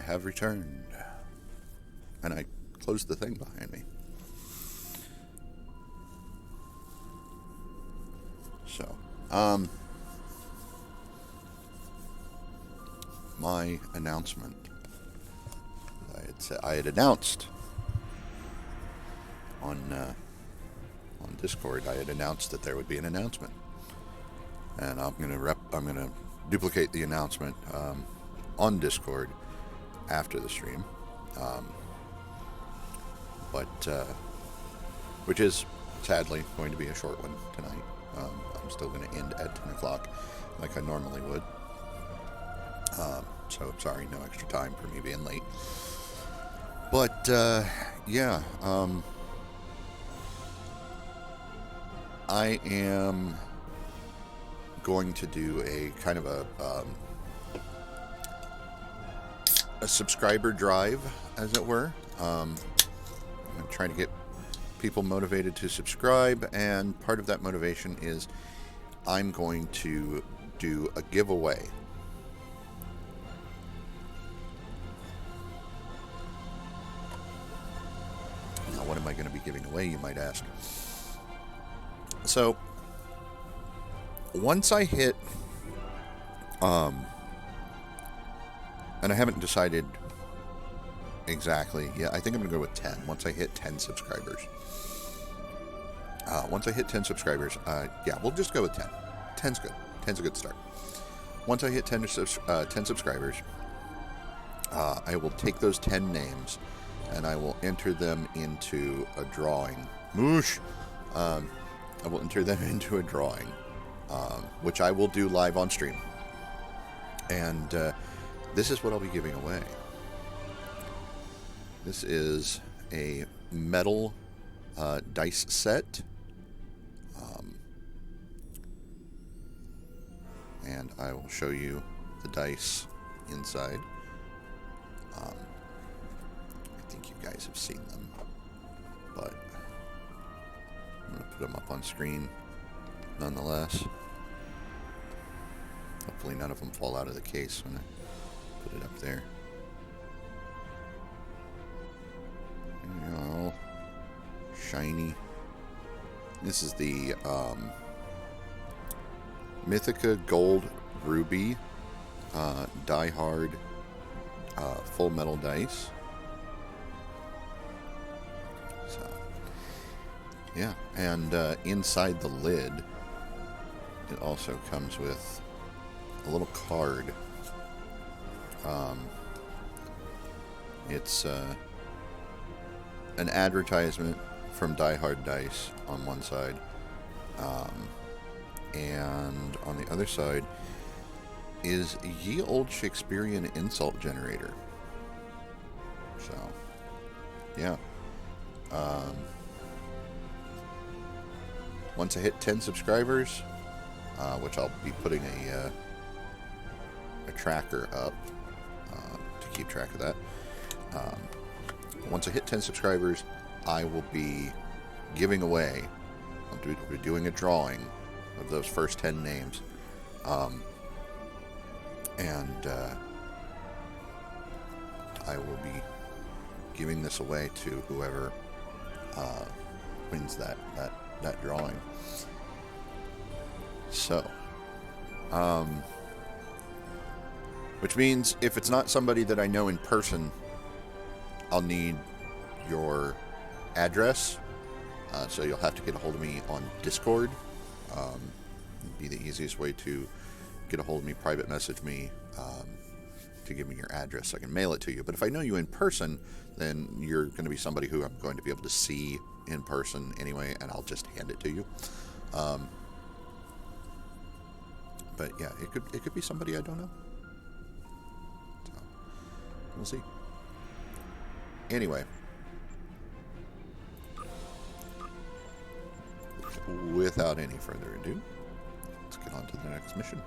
have returned. And I closed the thing behind me. So, my announcement. I had announced on Discord. I had announced that there would be an announcement, and I'm gonna duplicate the announcement on Discord after the stream, which is sadly going to be a short one tonight. I'm still going to end at 10 o'clock like I normally would. So sorry, no extra time for me being late. But yeah, I am going to do a kind of a subscriber drive, as it were. I'm trying to get people motivated to subscribe, and part of that motivation is I'm going to do a giveaway. Now, what am I going to be giving away, you might ask? So, once I hit, and I haven't decided exactly. Yeah, I think I'm going to go with 10. Once I hit 10 subscribers. Yeah, we'll just go with 10. 10's good. 10's a good start. Once I hit 10 subscribers, I will take those 10 names and I will enter them into a drawing. Moosh! I will enter them into a drawing, which I will do live on stream. And this is what I'll be giving away. This is a metal dice set. And I will show you the dice inside. I think you guys have seen them, but I'm going to put them up on screen nonetheless. Hopefully none of them fall out of the case when I put it up there. There you go. Shiny. This is the Mythica Gold Ruby Die Hard full metal dice. So, yeah, and inside the lid, it also comes with a little card. It's an advertisement from Die Hard Dice on one side, and on the other side is Ye Old Shakespearean Insult Generator. So, yeah. Once I hit 10 subscribers, which I'll be putting a tracker up to keep track of that. Once I hit 10 subscribers, I will be giving away, I'll be doing a drawing of those first 10 names. And I will be giving this away to whoever wins that drawing. So, which means if it's not somebody that I know in person, I'll need your address. So you'll have to get a hold of me on Discord. It'd be the easiest way to get a hold of me, private message me, to give me your address so I can mail it to you. But if I know you in person, then you're going to be somebody who I'm going to be able to see in person anyway, and I'll just hand it to you. But yeah, it could be somebody I don't know. So we'll see. Anyway, without any further ado, let's get on to the next mission.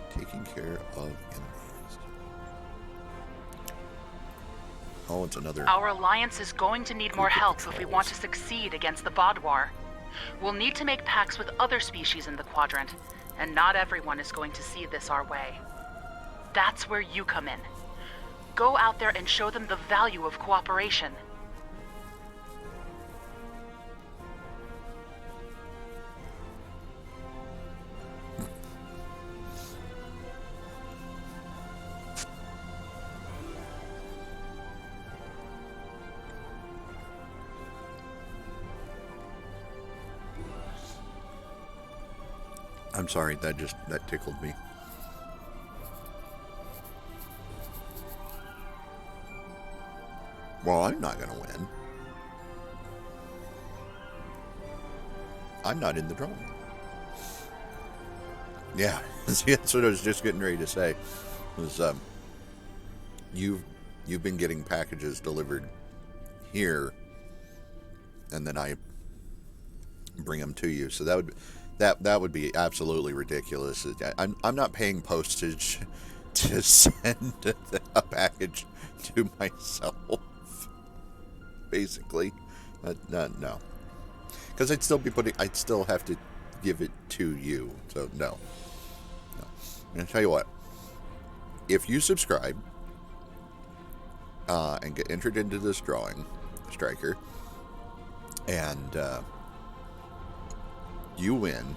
Taking care of enemies. Oh, it's another... Our alliance is going to need more help if we want to succeed against the Vaadwaur. We'll need to make pacts with other species in the quadrant, and not everyone is going to see this our way. That's where you come in. Go out there and show them the value of cooperation. I'm sorry, that tickled me. Well, I'm not going to win. I'm not in the drawing. Yeah, see, that's what I was just getting ready to say. Was you've been getting packages delivered here, and then I bring them to you. So that would be absolutely ridiculous. I'm not paying postage to send a package to myself. Basically, no, because I'd still have to give it to you. So no. I'm gonna tell you what. If you subscribe and get entered into this drawing, Striker, and you win,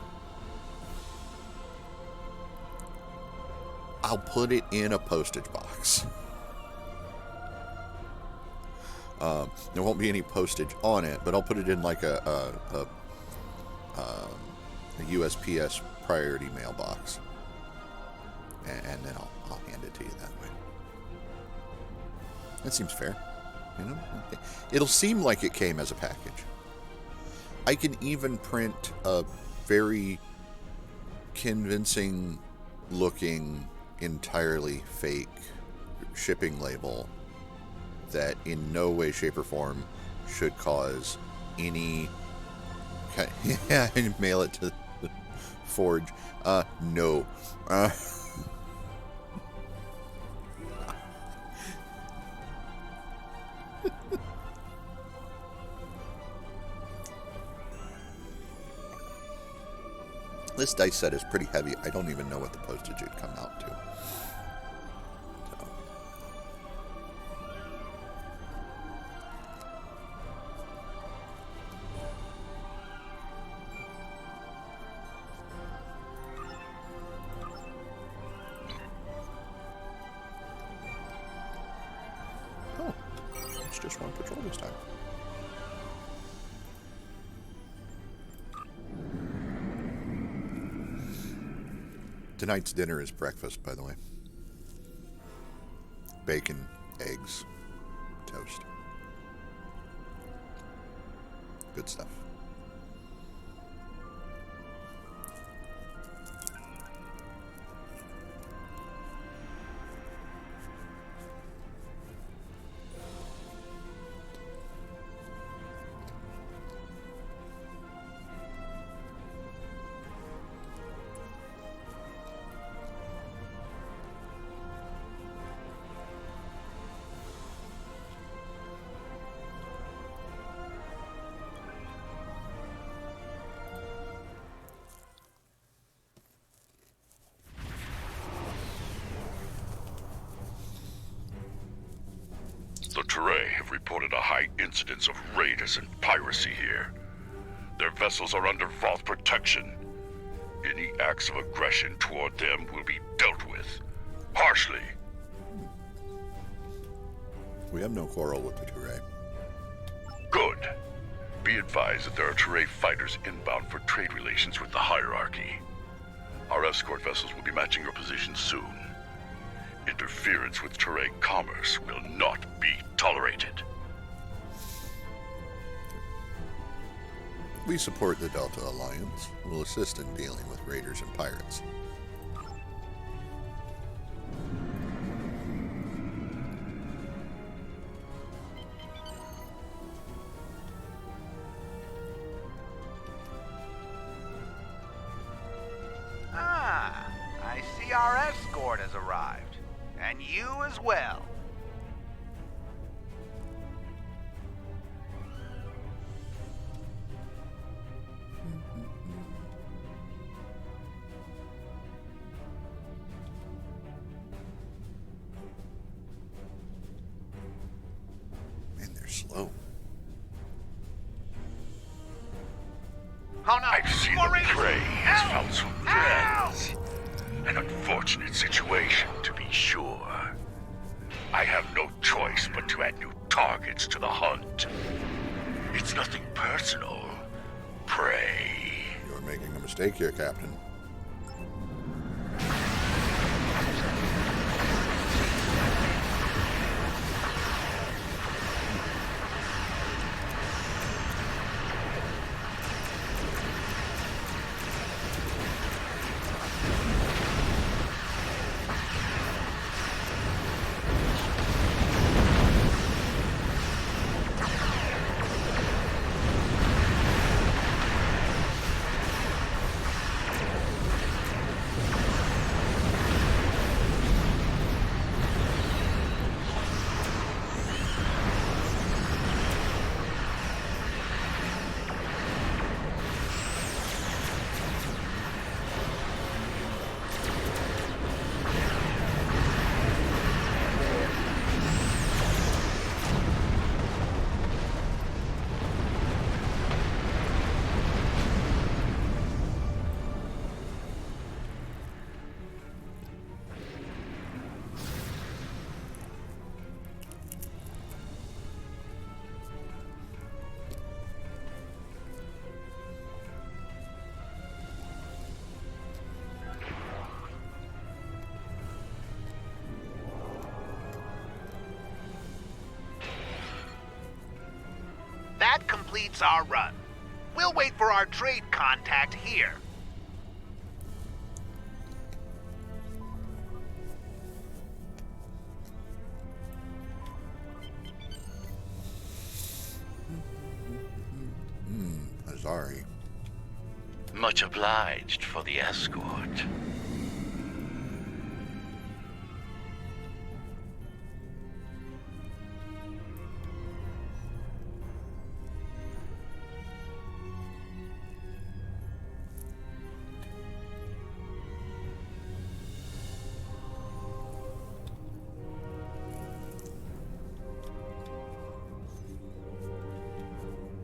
I'll put it in a postage box. There won't be any postage on it, but I'll put it in like a U.S.S priority mailbox, and then I'll hand it to you that way. That seems fair, you know. It'll seem like it came as a package. I can even print a very convincing looking, entirely fake shipping label that in no way, shape, or form should cause any... Yeah, and mail it to the forge. No. This dice set is pretty heavy. I don't even know what the postage would come out to. So. Oh, it's just one patrol this time. Tonight's dinner is breakfast, by the way. Bacon, eggs, toast. Good stuff. The Teray have reported a high incidence of raiders and piracy here. Their vessels are under vault protection. Any acts of aggression toward them will be dealt with harshly. We have no quarrel with the Teray. Good. Be advised that there are Teray fighters inbound for trade relations with the hierarchy. Our escort vessels will be matching your position soon. Interference with Teray commerce will not be tolerated. We support the Delta Alliance. We'll assist in dealing with raiders and pirates. I see our escort has arrived. And you as well. Oh no! I've seen More the raiders! prey has Help! found some Help! friends. An unfortunate situation, to be sure. I have no choice but to add new targets to the hunt. It's nothing personal. Prey. You're making a mistake here, Captain. That completes our run. We'll wait for our trade contact here. Azari. Much obliged for the escort.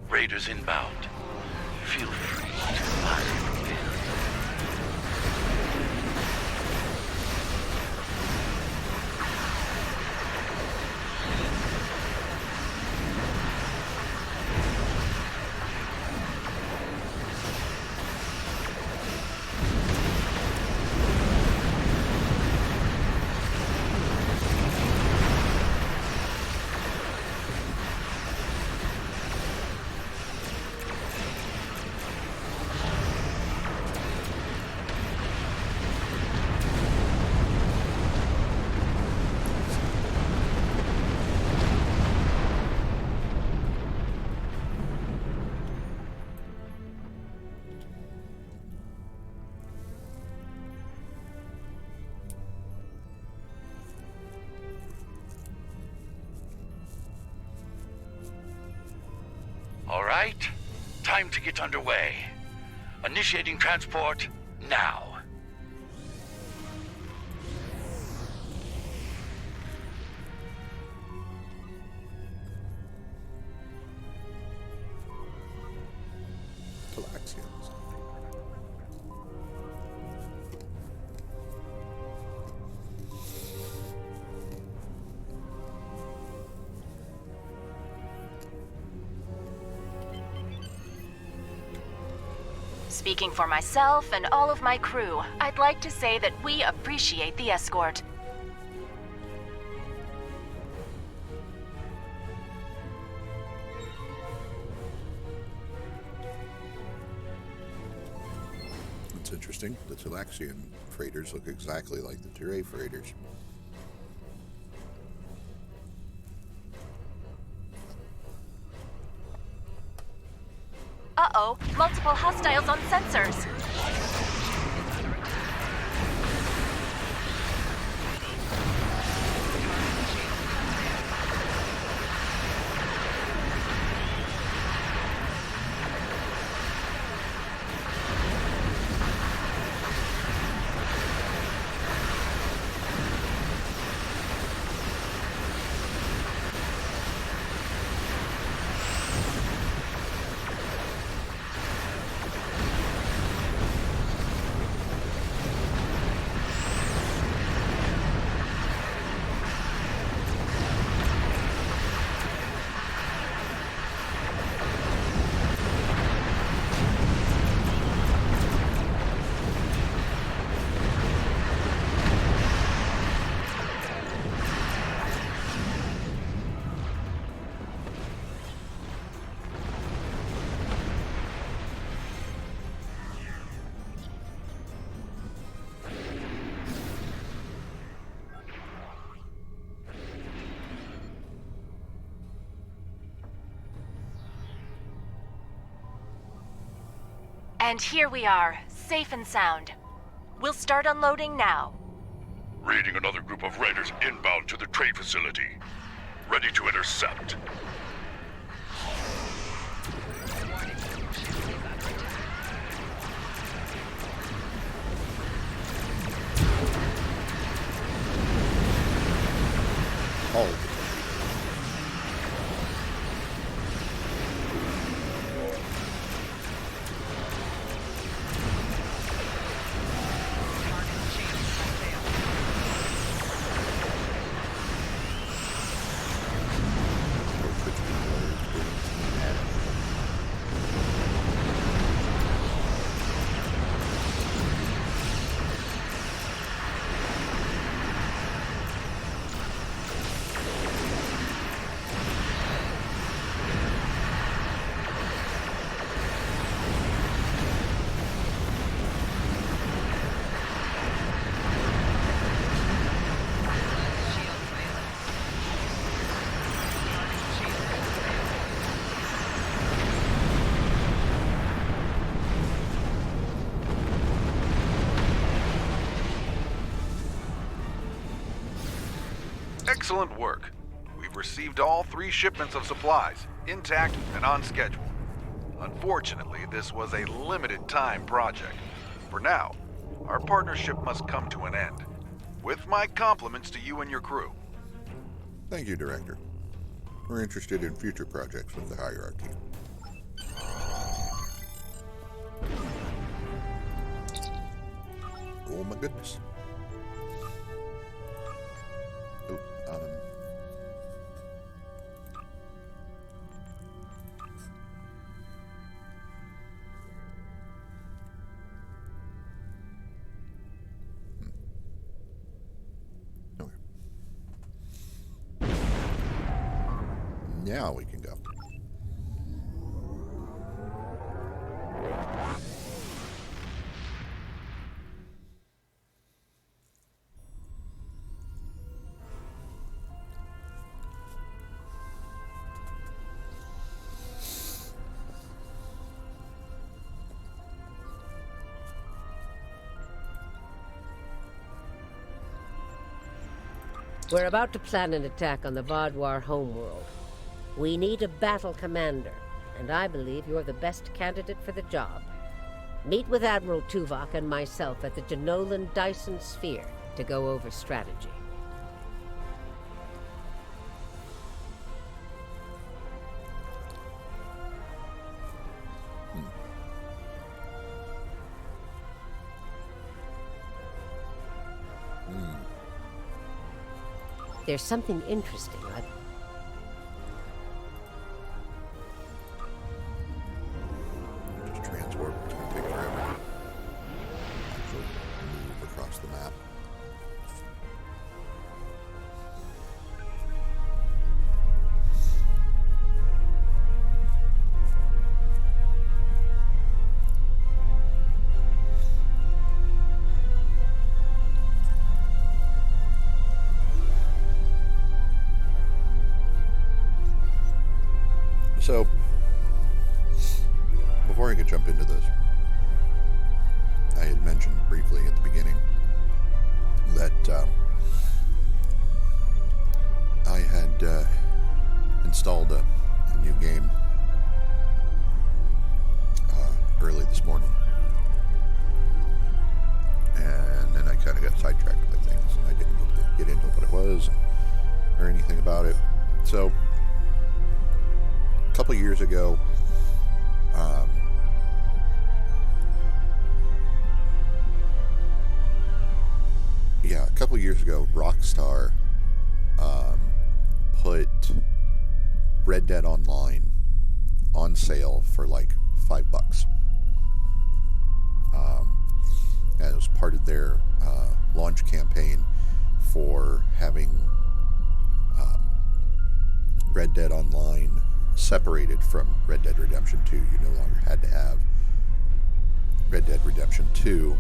Raiders inbound. Feel free to fire away. All right, time to get underway. Initiating transport now. Galaxians. Speaking for myself and all of my crew, I'd like to say that we appreciate the escort. It's interesting. The Talaxian freighters look exactly like the Tiray freighters. Uh-oh, multiple hostiles on sensors. And here we are, safe and sound. We'll start unloading now. Raiding another group of raiders inbound to the trade facility. Ready to intercept. Oh. Excellent work. We've received all 3 shipments of supplies, intact and on schedule. Unfortunately, this was a limited time project. For now, our partnership must come to an end. With my compliments to you and your crew. Thank you, Director. We're interested in future projects with the hierarchy. Oh my goodness. Oh, Okay. Now we can go. We're about to plan an attack on the Vaadwaur homeworld. We need a battle commander, and I believe you're the best candidate for the job. Meet with Admiral Tuvok and myself at the Janolan Dyson Sphere to go over strategy. There's something interesting. Just transport. It's going to take forever. Actually move across the map. So, before I could jump into this, I had mentioned briefly at the beginning that I had installed a new game early this morning. And then I kind of got sidetracked by things, and I didn't get into what it was or anything about it. So, a couple years ago, Rockstar put Red Dead Online on sale for like $5. And it was part of their launch campaign for having Red Dead Online separated from Red Dead Redemption 2. You no longer had to have Red Dead Redemption 2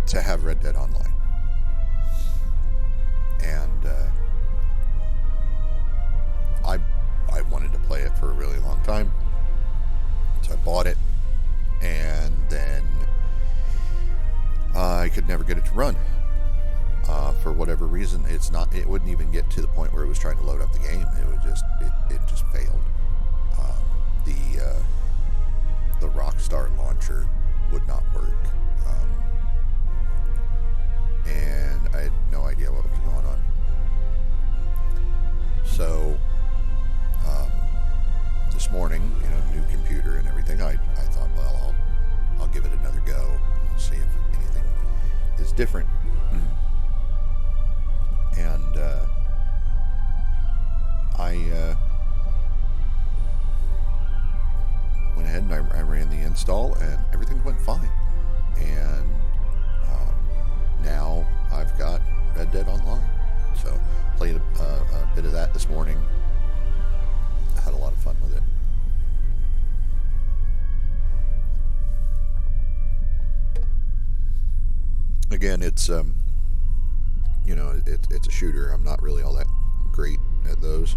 to have Red Dead Online. And I wanted to play it for a really long time, so I bought it, and then I could never get it to run. For whatever reason, it wouldn't even get to the point where it was trying to load up the game. It just failed. The Rockstar launcher would not work. And I had no idea what was going on. So, this morning, new computer and everything, I thought, well, I'll give it another go and see if anything is different. And I went ahead and I ran the install, and everything went fine. And now I've got Red Dead Online. So played a bit of that this morning. I had a lot of fun with it. Again, it's it's a shooter. I'm not really all that great at those.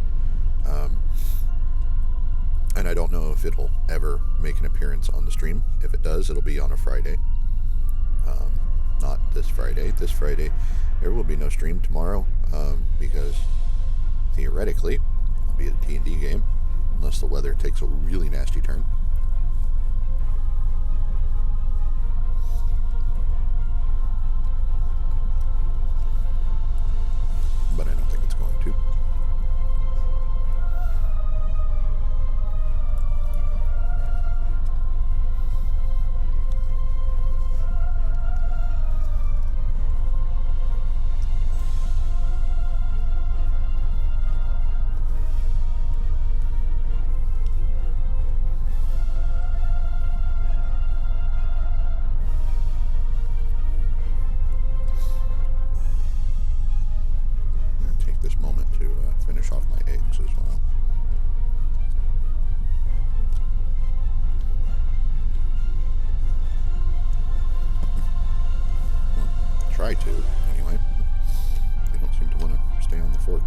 And I don't know if it'll ever make an appearance on the stream. If it does, it'll be on a Friday. Not this Friday. This Friday, there will be no stream tomorrow, because theoretically, it'll be a D&D game, unless the weather takes a really nasty turn. But I don't think it's going to. This moment to finish off my eggs as well. Try to, anyway. They don't seem to want to stay on the fork.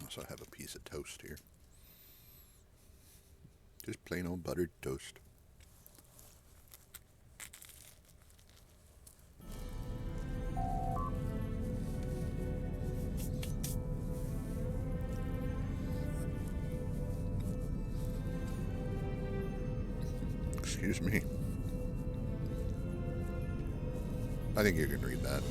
So I have a piece of toast here. Just plain old buttered toast. Excuse me. I think you can read that.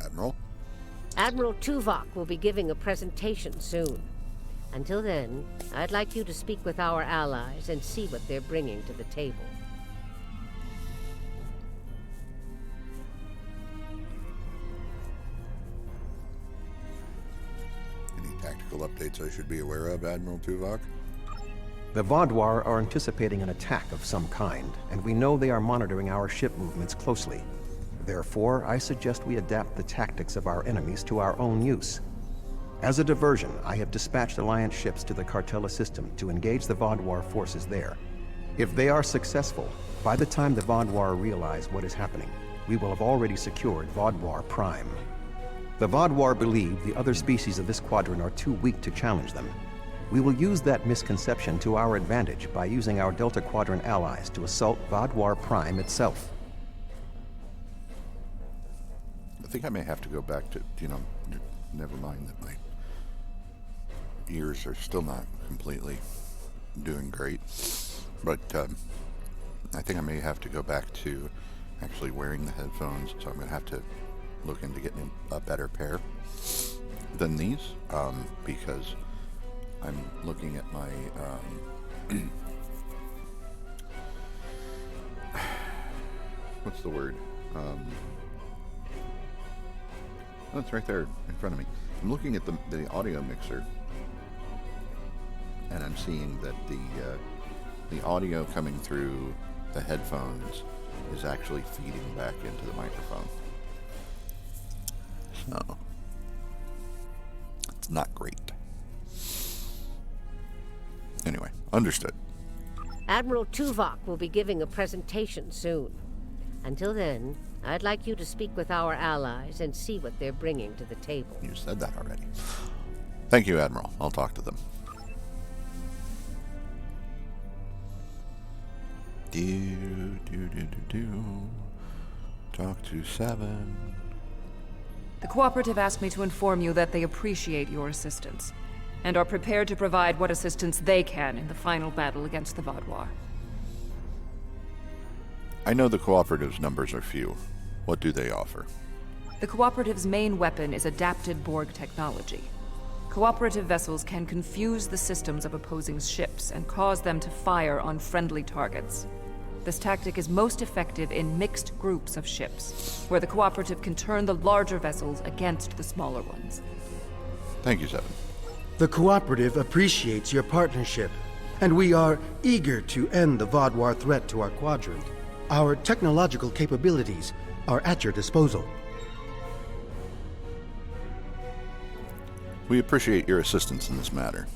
Admiral? Admiral Tuvok will be giving a presentation soon. Until then, I'd like you to speak with our allies and see what they're bringing to the table. potential updates I should be aware of, Admiral Tuvok? The Vaadwaur are anticipating an attack of some kind, and we know they are monitoring our ship movements closely. Therefore, I suggest we adapt the tactics of our enemies to our own use. As a diversion, I have dispatched Alliance ships to the Cartella system to engage the Vaadwaur forces there. If they are successful, by the time the Vaadwaur realize what is happening, we will have already secured Vaadwaur Prime. The Vaadwaur believe the other species of this quadrant are too weak to challenge them. We will use that misconception to our advantage by using our Delta Quadrant allies to assault Vaadwaur Prime itself. I think I may have to go back to, never mind that my ears are still not completely doing great. But I think I may have to go back to actually wearing the headphones, so I'm going to have to look into getting a better pair than these, because I'm looking at my what's the word? Oh, it's right there in front of me. I'm looking at the audio mixer, and I'm seeing that the audio coming through the headphones is actually feeding back into the microphone. So it's not great. Anyway, understood. Admiral Tuvok will be giving a presentation soon. Until then, I'd like you to speak with our allies and see what they're bringing to the table. You said that already. Thank you, Admiral. I'll talk to them. Talk to 7. The Cooperative asked me to inform you that they appreciate your assistance, and are prepared to provide what assistance they can in the final battle against the Vaadwaur. I know the Cooperative's numbers are few. What do they offer? The Cooperative's main weapon is adapted Borg technology. Cooperative vessels can confuse the systems of opposing ships and cause them to fire on friendly targets. This tactic is most effective in mixed groups of ships, where the Cooperative can turn the larger vessels against the smaller ones. Thank you, 7. The Cooperative appreciates your partnership, and we are eager to end the Vaadwaur threat to our quadrant. Our technological capabilities are at your disposal. We appreciate your assistance in this matter.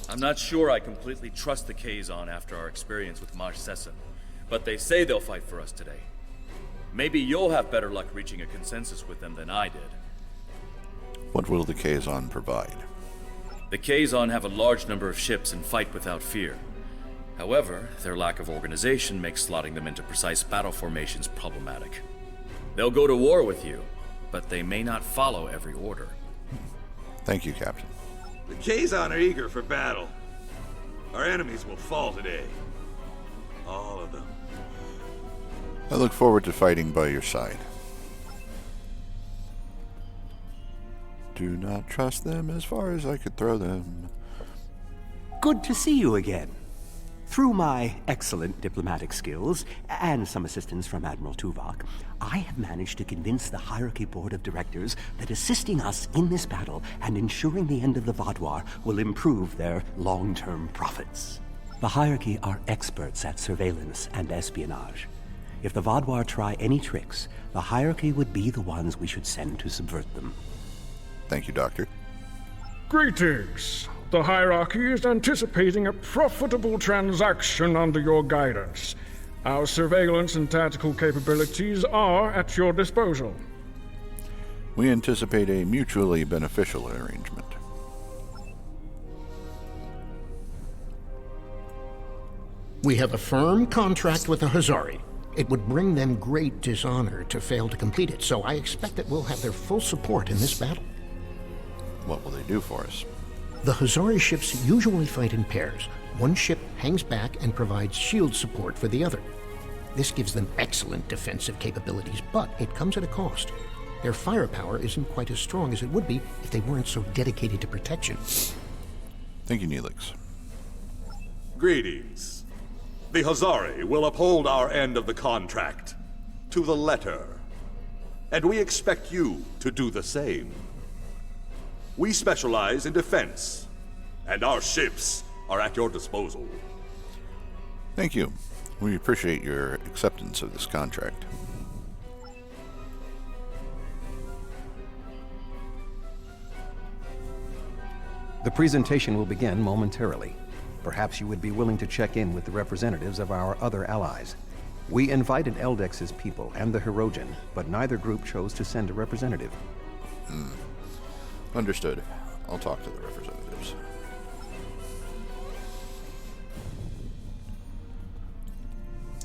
I'm not sure I completely trust the Kazon after our experience with machinations, but they say they'll fight for us today. Maybe you'll have better luck reaching a consensus with them than I did. What will the Kazon provide? The Kazon have a large number of ships and fight without fear. However, their lack of organization makes slotting them into precise battle formations problematic. They'll go to war with you, but they may not follow every order. Thank you, Captain. The Kazon are eager for battle. Our enemies will fall today. All of them. I look forward to fighting by your side. Do not trust them as far as I could throw them. Good to see you again. Through my excellent diplomatic skills, and some assistance from Admiral Tuvok, I have managed to convince the Hierarchy Board of Directors that assisting us in this battle and ensuring the end of the Vaadwaur will improve their long-term profits. The Hierarchy are experts at surveillance and espionage. If the Vaadwaur try any tricks, the Hierarchy would be the ones we should send to subvert them. Thank you, Doctor. Greetings. The Hierarchy is anticipating a profitable transaction under your guidance. Our surveillance and tactical capabilities are at your disposal. We anticipate a mutually beneficial arrangement. We have a firm contract with the Hazari. It would bring them great dishonor to fail to complete it, so I expect that we'll have their full support in this battle. What will they do for us? The Hazari ships usually fight in pairs. One ship hangs back and provides shield support for the other. This gives them excellent defensive capabilities, but it comes at a cost. Their firepower isn't quite as strong as it would be if they weren't so dedicated to protection. Thank you, Neelix. Greetings. The Hazari will uphold our end of the contract, to the letter. And we expect you to do the same. We specialize in defense, and our ships are at your disposal. Thank you. We appreciate your acceptance of this contract. The presentation will begin momentarily. Perhaps you would be willing to check in with the representatives of our other allies. We invited Eldex's people and the Hirogen, but neither group chose to send a representative. Understood. I'll talk to the representatives.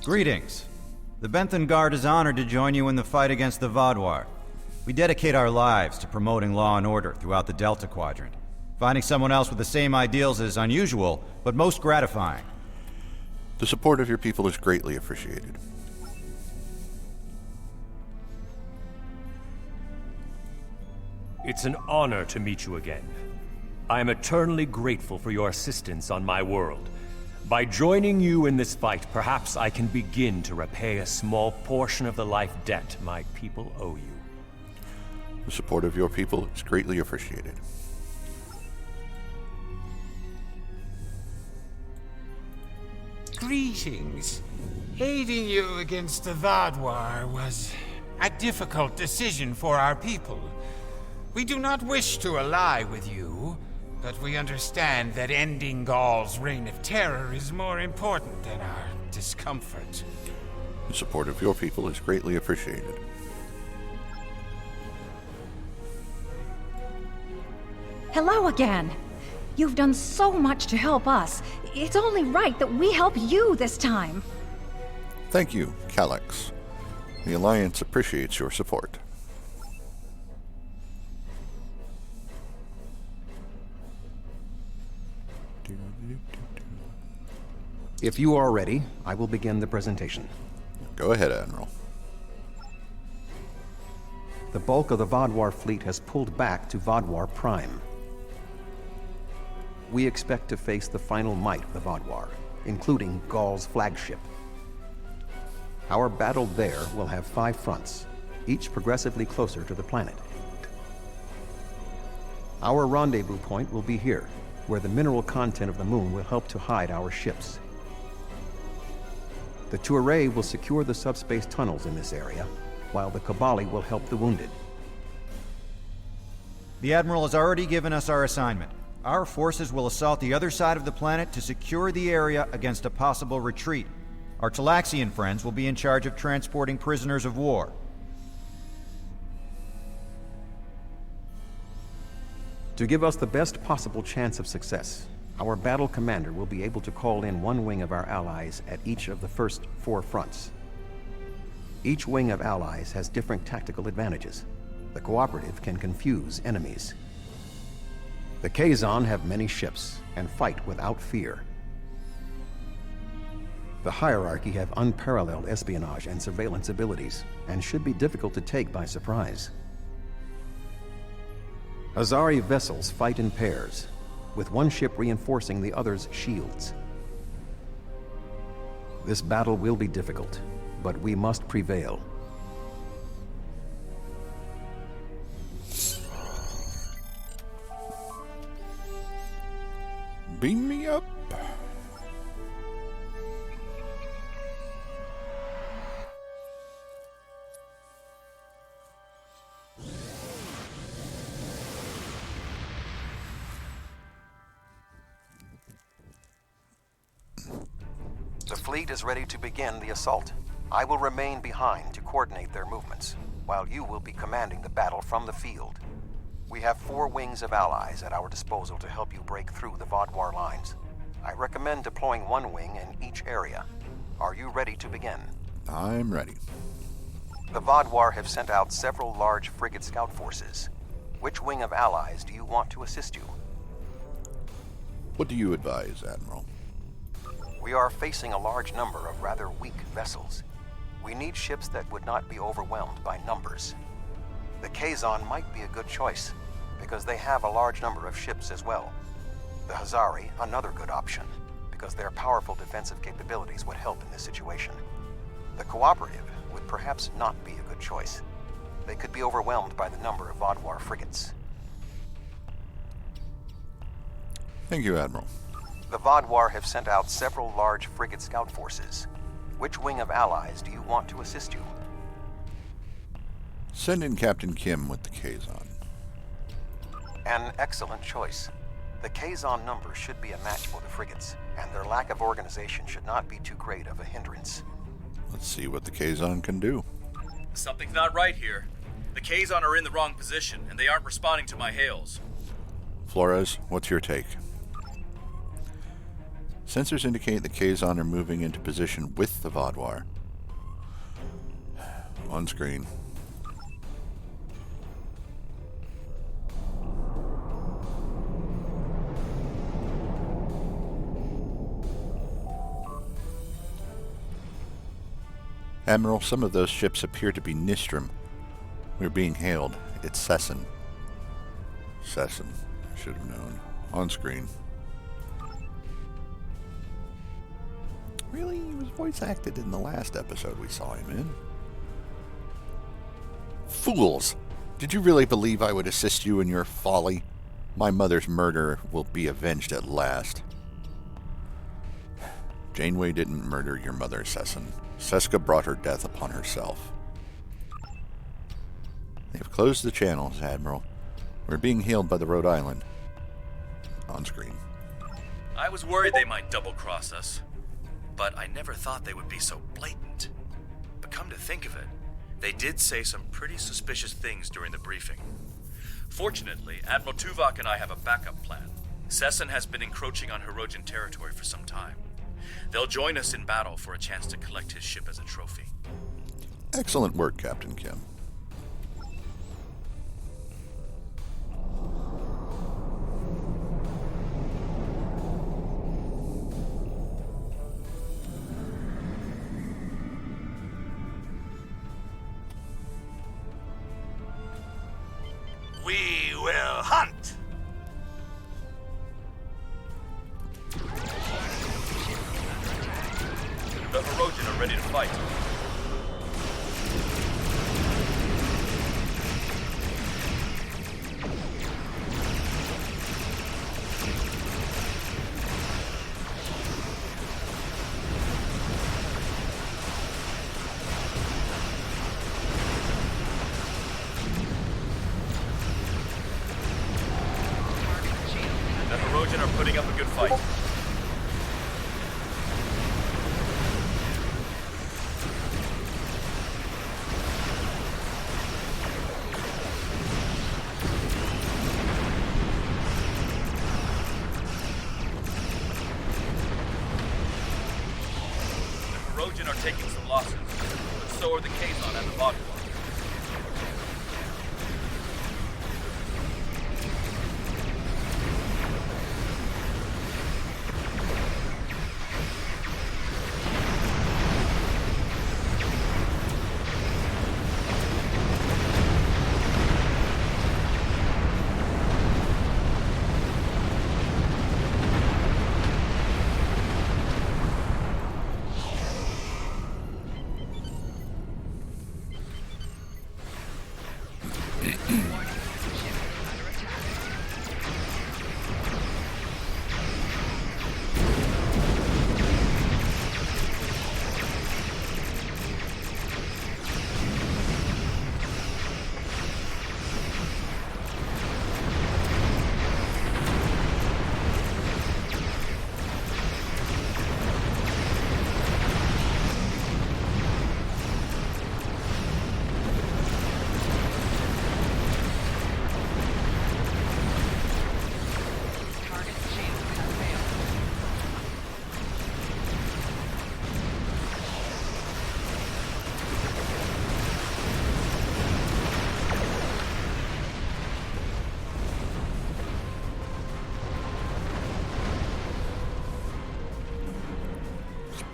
Greetings. The Benthan Guard is honored to join you in the fight against the Vaadwaur. We dedicate our lives to promoting law and order throughout the Delta Quadrant. Finding someone else with the same ideals is unusual, but most gratifying. The support of your people is greatly appreciated. It's an honor to meet you again. I am eternally grateful for your assistance on my world. By joining you in this fight, perhaps I can begin to repay a small portion of the life debt my people owe you. The support of your people is greatly appreciated. Greetings. Aiding you against the Vaadwaur was a difficult decision for our people. We do not wish to ally with you, but we understand that ending Gaul's reign of terror is more important than our discomfort. The support of your people is greatly appreciated. Hello again. You've done so much to help us. It's only right that we help you this time. Thank you, Calyx. The Alliance appreciates your support. If you are ready, I will begin the presentation. Go ahead, Admiral. The bulk of the Vaadwaur fleet has pulled back to Vaadwaur Prime. We expect to face the final might of the Vaadwaur, including Gaul's flagship. Our battle there will have 5 fronts, each progressively closer to the planet. Our rendezvous point will be here, where the mineral content of the moon will help to hide our ships. The Touré will secure the subspace tunnels in this area, while the Kabali will help the wounded. The Admiral has already given us our assignment. Our forces will assault the other side of the planet to secure the area against a possible retreat. Our Talaxian friends will be in charge of transporting prisoners of war. To give us the best possible chance of success, our battle commander will be able to call in one wing of our allies at each of the first 4 fronts. Each wing of allies has different tactical advantages. The cooperative can confuse enemies. The Kazon have many ships and fight without fear. The hierarchy have unparalleled espionage and surveillance abilities, and should be difficult to take by surprise. Hazari vessels fight in pairs, with one ship reinforcing the other's shields. This battle will be difficult, but we must prevail. Beam me up. The fleet is ready to begin the assault. I will remain behind to coordinate their movements, while you will be commanding the battle from the field. We have 4 wings of allies at our disposal to help you break through the Vaadwaur lines. I recommend deploying 1 wing in each area. Are you ready to begin? I'm ready. The Vaadwaur have sent out several large frigate scout forces. Which wing of allies do you want to assist you? What do you advise, Admiral? We are facing a large number of rather weak vessels. We need ships that would not be overwhelmed by numbers. The Kazon might be a good choice, because they have a large number of ships as well. The Hazari, another good option, because their powerful defensive capabilities would help in this situation. The Cooperative would perhaps not be a good choice. They could be overwhelmed by the number of Vaadwaur frigates. Thank you, Admiral. The Vaadwaur have sent out several large frigate scout forces. Which wing of allies do you want to assist you? Send in Captain Kim with the Kazon. An excellent choice. The Kazon numbers should be a match for the frigates, and their lack of organization should not be too great of a hindrance. Let's see what the Kazon can do. Something's not right here. The Kazon are in the wrong position, and they aren't responding to my hails. Flores, what's your take? Sensors indicate the Kazon are moving into position with the Vaadwaur. On screen. Admiral, some of those ships appear to be Nistrim. We're being hailed. It's Sesson. Sesson. I should have known. On screen. Really? He was voice acted in the last episode we saw him in. Fools! Did you really believe I would assist you in your folly? My mother's murder will be avenged at last. Janeway didn't murder your mother, Sesson. Seska brought her death upon herself. They have closed the channels, Admiral. We're being hailed by the Rhode Island. On screen. I was worried they might double-cross us, but I never thought they would be so blatant. But come to think of it, they did say some pretty suspicious things during the briefing. Fortunately, Admiral Tuvok and I have a backup plan. Sesson has been encroaching on Hirogen territory for some time. They'll join us in battle for a chance to collect his ship as a trophy. Excellent work, Captain Kim. We will hunt! The Hirogen are ready to fight. The Hirogen are putting up a good fight. The Hirogen are taking some losses, but so are the Kazon and the Vaadwaur.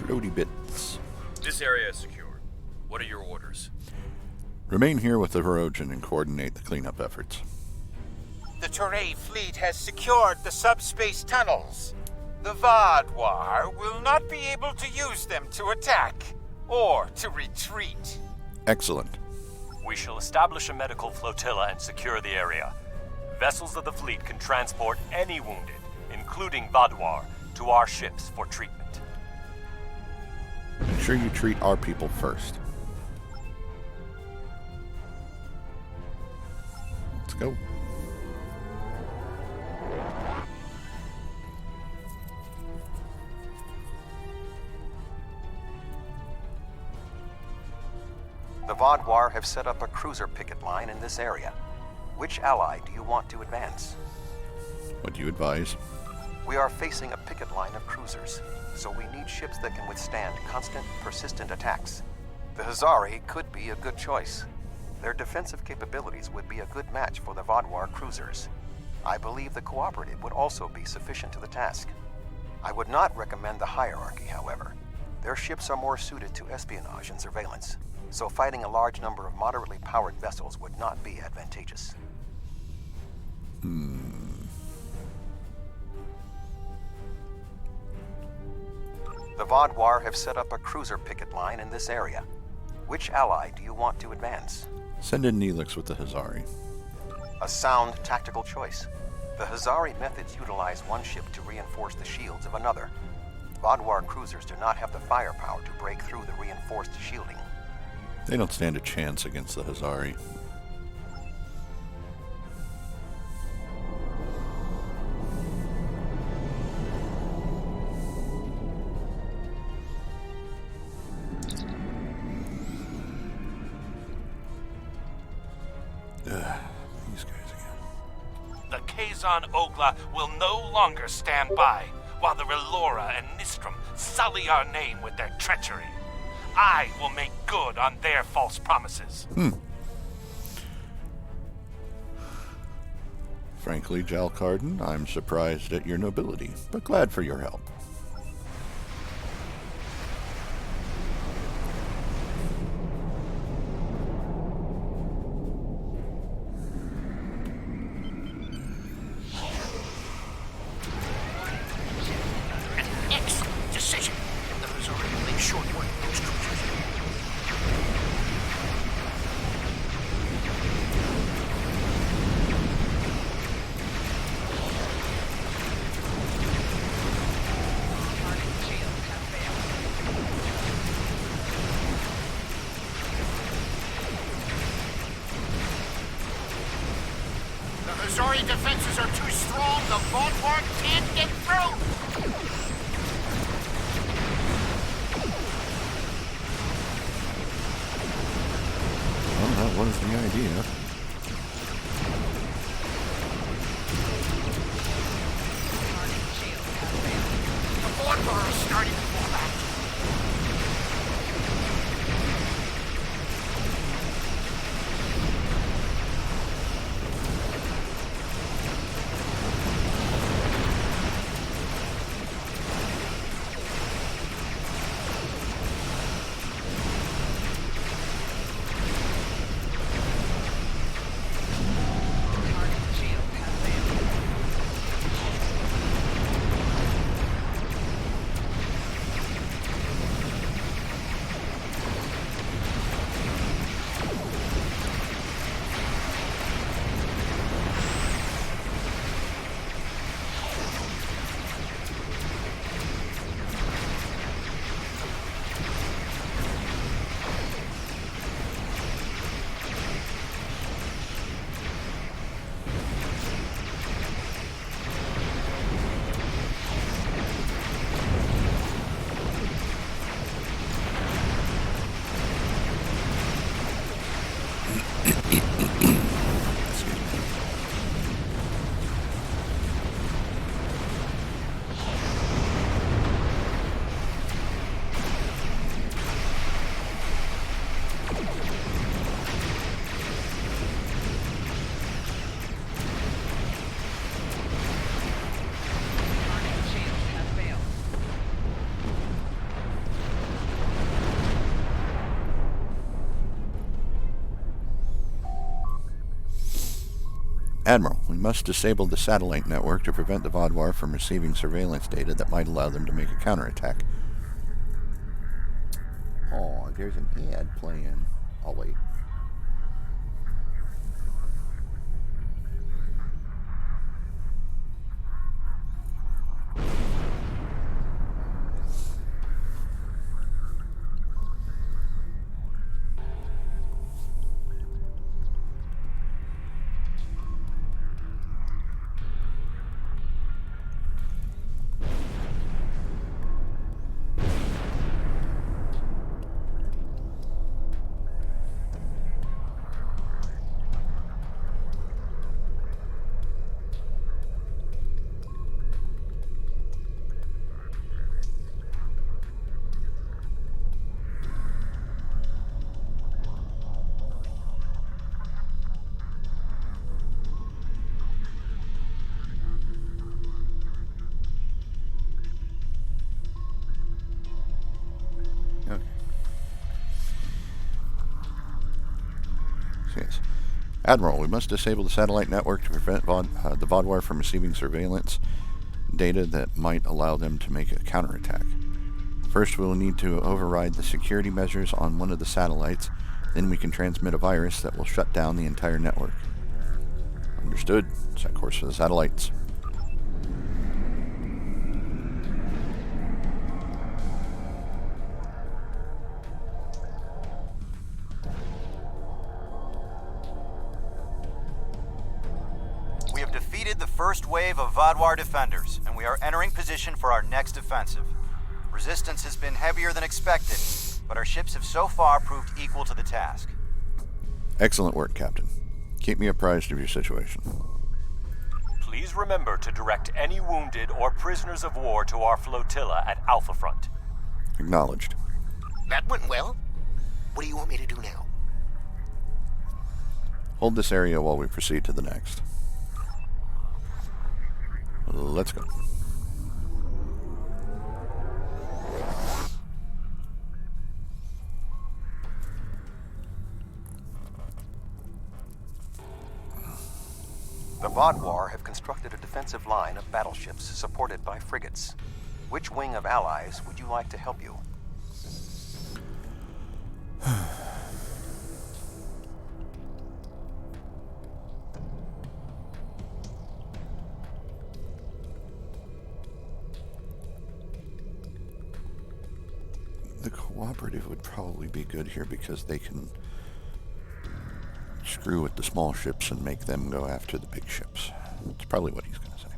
Explodey bits. This area is secure. What are your orders? Remain here with the Hirogen and coordinate the cleanup efforts. The Toray fleet has secured the subspace tunnels. The Vaadwaur will not be able to use them to attack or to retreat. Excellent. We shall establish a medical flotilla and secure the area. Vessels of the fleet can transport any wounded, including Vaadwaur, to our ships for treatment. Make sure you treat our people first. Let's go. The Vaadwaur have set up a cruiser picket line in this area. Which ally do you want to advance? What do you advise? We are facing a picket line of cruisers, so we need ships that can withstand constant, persistent attacks. The Hazari could be a good choice. Their defensive capabilities would be a good match for the Vaadwaur cruisers. I believe the Cooperative would also be sufficient to the task. I would not recommend the Hierarchy, however. Their ships are more suited to espionage and surveillance, so fighting a large number of moderately powered vessels would not be advantageous. The Vaadwaur have set up a cruiser picket line in this area. Which ally do you want to advance? Send in Neelix with the Hazari. A sound tactical choice. The Hazari methods utilize one ship to reinforce the shields of another. Vaadwaur cruisers do not have the firepower to break through the reinforced shielding. They don't stand a chance against the Hazari. These guys again. The Kazon Ogla will no longer stand by, while the Relora and Nistrum sully our name with their treachery. I will make good on their false promises. Frankly, Jalcarden, I'm surprised at your nobility, but glad for your help. Excellent decision. The Hazari will make short work of those cruisers. The Hazari defenses are too strong. The Vaadwaur can't get through. Well, that was the idea. The Vaadwaur is starting to fall back. Admiral, we must disable the satellite network to prevent the Vaadwaur from receiving surveillance data that might allow them to make a counterattack. Oh, there's an ad playing. I'll wait. Okay. Yes. Admiral, we must disable the satellite network to prevent the Vaadwaur from receiving surveillance data that might allow them to make a counterattack. First, we will need to override the security measures on one of the satellites. Then we can transmit a virus that will shut down the entire network. Understood. Set course for the satellites. We have defeated the first wave of Vaadwaur defenders, and we are entering position for our next offensive. Resistance has been heavier than expected, but our ships have so far proved equal to the task. Excellent work, Captain. Keep me apprised of your situation. Please remember to direct any wounded or prisoners of war to our flotilla at Alpha Front. Acknowledged. That went well. What do you want me to do now? Hold this area while we proceed to the next. Let's go. The Vaadwaur have constructed a defensive line of battleships supported by frigates. Which wing of allies would you like to help you? The cooperative would probably be good here because they can screw with the small ships and make them go after the big ships. That's probably what he's going to say.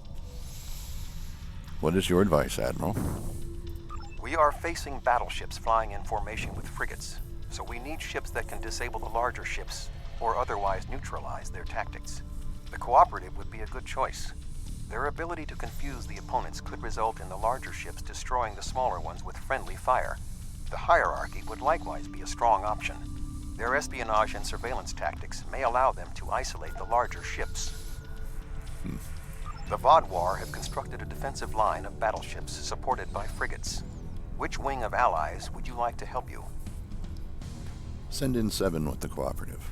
What is your advice, Admiral? We are facing battleships flying in formation with frigates, so we need ships that can disable the larger ships or otherwise neutralize their tactics. The cooperative would be a good choice. Their ability to confuse the opponents could result in the larger ships destroying the smaller ones with friendly fire. The hierarchy would likewise be a strong option. Their espionage and surveillance tactics may allow them to isolate the larger ships. The Vaadwaur have constructed a defensive line of battleships supported by frigates. Which wing of allies would you like to help you? Send in 7 with the cooperative.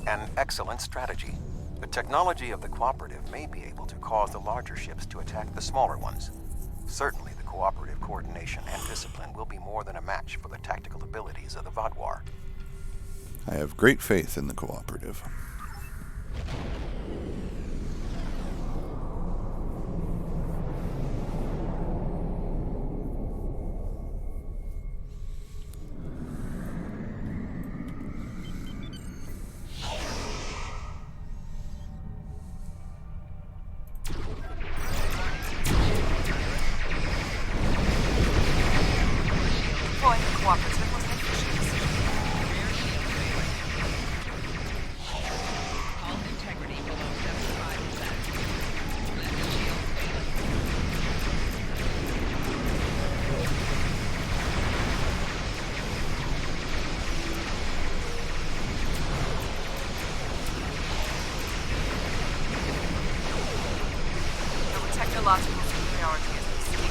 An excellent strategy. The technology of the cooperative may be able to cause the larger ships to attack the smaller ones. Certainly the cooperative coordination and discipline will be more than a match for the tactical abilities of the Vaadwaur. I have great faith in the cooperative. Technological superiority is at stake.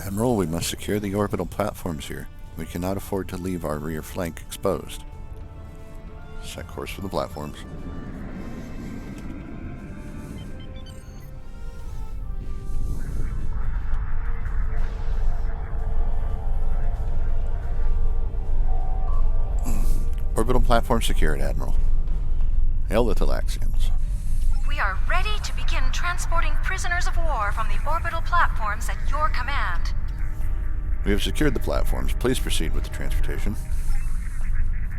Admiral, we must secure the orbital platforms here. We cannot afford to leave our rear flank exposed. Set course for the platforms. Orbital platform secured, Admiral. Hail the Talaxians. We are ready to begin transporting prisoners of war from the orbital platforms at your command. We have secured the platforms. Please proceed with the transportation.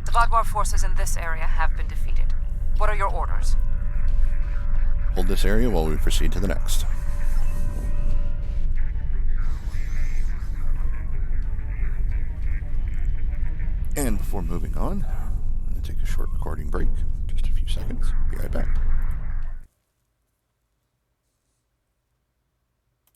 The Vaadwaur forces in this area have been defeated. What are your orders? Hold this area while we proceed to the next. And before moving on, I'm going to take a short recording break. Just a few seconds. Be right back.